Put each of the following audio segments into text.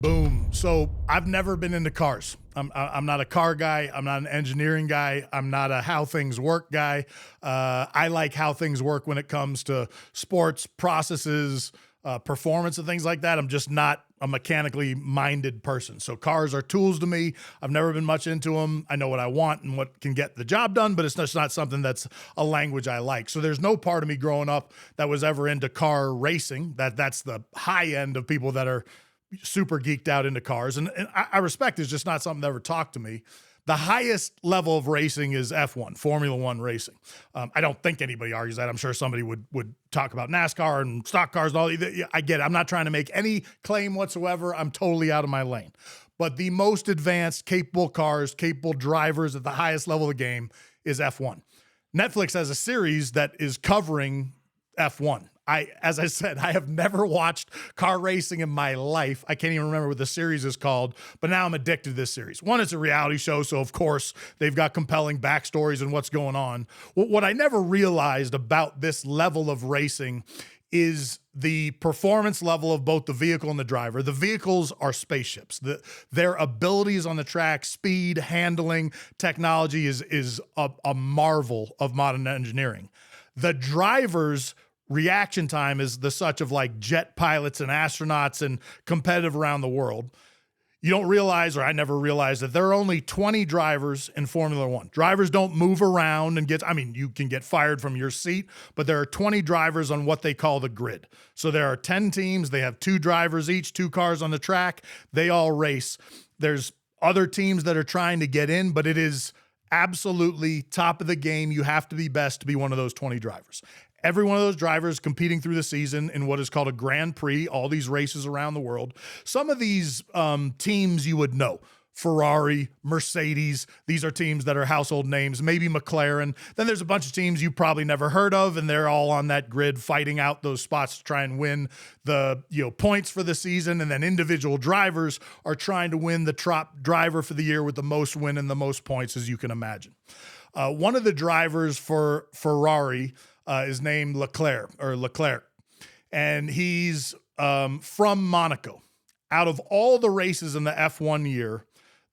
Boom. So I've never been into cars. I'm not a car guy. I'm not an engineering guy. I'm not a how things work guy. I like how things work when it comes to sports, processes, performance, and things like that. I'm just not a mechanically minded person. So cars are tools to me. I've never been much into them. I know what I want and what can get the job done, but it's just not something that's a language I like. So there's no part of me growing up that was ever into car racing. That's the high end of people that are super geeked out into cars, and I respect it's just not something that ever talked to me. The highest level of racing is F1, Formula One racing. I don't think anybody argues that. I'm sure somebody would talk about NASCAR and stock cars and all. I get it. I'm not trying to make any claim whatsoever. I'm totally out of my lane. But the most advanced, capable cars, capable drivers at the highest level of the game is F1. Netflix has a series that is covering F1. As I said, I have never watched car racing in my life. I can't even remember what the series is called, but now I'm addicted to this series. One, it's a reality show, so of course they've got compelling backstories and what's going on. What I never realized about this level of racing is the performance level of both the vehicle and the driver. The vehicles are spaceships. Their abilities on the track, speed, handling, technology is a marvel of modern engineering. The drivers' reaction time is the such of like jet pilots and astronauts and competitive around the world. You don't realize, or I never realized, that there are only 20 drivers in Formula One. Drivers don't move around and you can get fired from your seat, but there are 20 drivers on what they call the grid. So there are 10 teams. They have 2 drivers each, 2 cars on the track. They all race. There's other teams that are trying to get in, but it is absolutely top of the game. You have to be best to be one of those 20 drivers. Every one of those drivers competing through the season in what is called a Grand Prix, all these races around the world. Some of these teams you would know. Ferrari, Mercedes, these are teams that are household names, maybe McLaren. Then there's a bunch of teams you probably never heard of, and they're all on that grid fighting out those spots to try and win the points for the season. And then individual drivers are trying to win the top driver for the year with the most win and the most points, as you can imagine. One of the drivers for Ferrari is named Leclerc, and he's from Monaco. Out of all the races in the F1 year,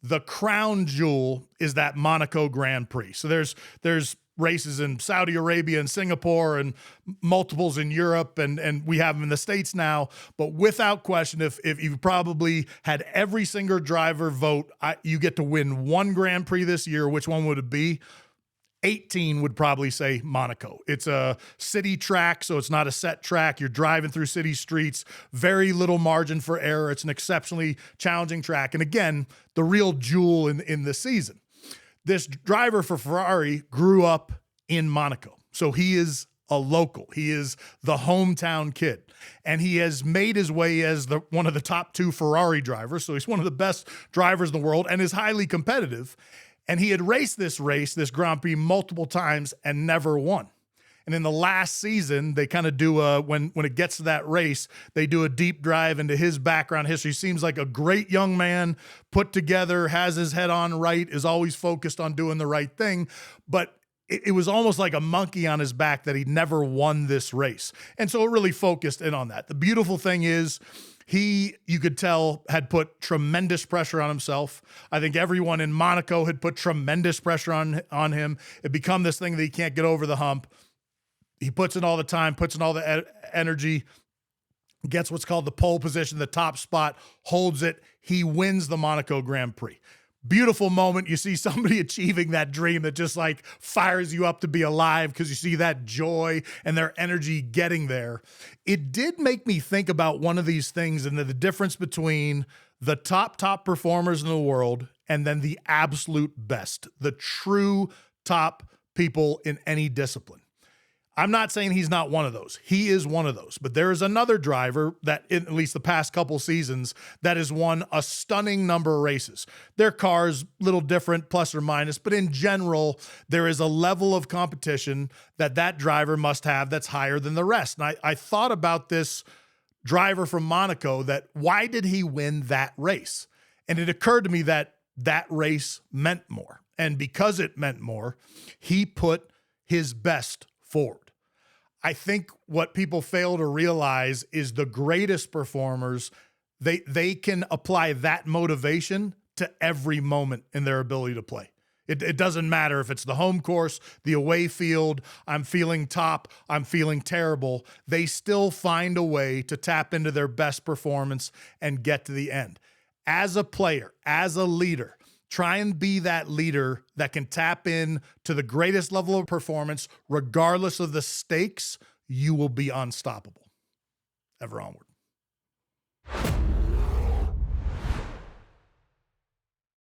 the crown jewel is that Monaco Grand Prix. So there's races in Saudi Arabia and Singapore and multiples in Europe, and we have them in the States now. But without question, if you probably had every single driver vote, you get to win one Grand Prix this year. Which one would it be? 18 would probably say Monaco. It's a city track, so it's not a set track. You're driving through city streets, very little margin for error. It's an exceptionally challenging track. And again, the real jewel in the season. This driver for Ferrari grew up in Monaco. So he is a local. He is the hometown kid. And he has made his way as one of the top 2 Ferrari drivers. So he's one of the best drivers in the world and is highly competitive. And he had raced this Grand Prix, multiple times and never won. And in the last season, they kind of do when it gets to that race, they do a deep dive into his background history. Seems like a great young man, put together, has his head on right, is always focused on doing the right thing. But it was almost like a monkey on his back that he never won this race. And so it really focused in on that. The beautiful thing is, you could tell, had put tremendous pressure on himself. I think everyone in Monaco had put tremendous pressure on him. It become this thing that he can't get over the hump. He puts in all the time, puts in all the energy, gets what's called the pole position, the top spot, holds it. He wins the Monaco Grand Prix. Beautiful moment. You see somebody achieving that dream that just like fires you up to be alive because you see that joy and their energy getting there. It did make me think about one of these things and the difference between the top performers in the world and then the absolute best, the true top people in any discipline. I'm not saying he's not one of those. He is one of those. But there is another driver that, in at least the past couple seasons, that has won a stunning number of races. Their cars, little different, plus or minus, but in general, there is a level of competition that driver must have that's higher than the rest. And I thought about this driver from Monaco, that why did he win that race? And it occurred to me that race meant more. And because it meant more, he put his best forward. I think what people fail to realize is the greatest performers, they can apply that motivation to every moment in their ability to play. It doesn't matter if it's the home course, the away field, I'm feeling top, I'm feeling terrible. They still find a way to tap into their best performance and get to the end. As a player, as a leader, try and be that leader that can tap in to the greatest level of performance, regardless of the stakes. You will be unstoppable. Ever onward.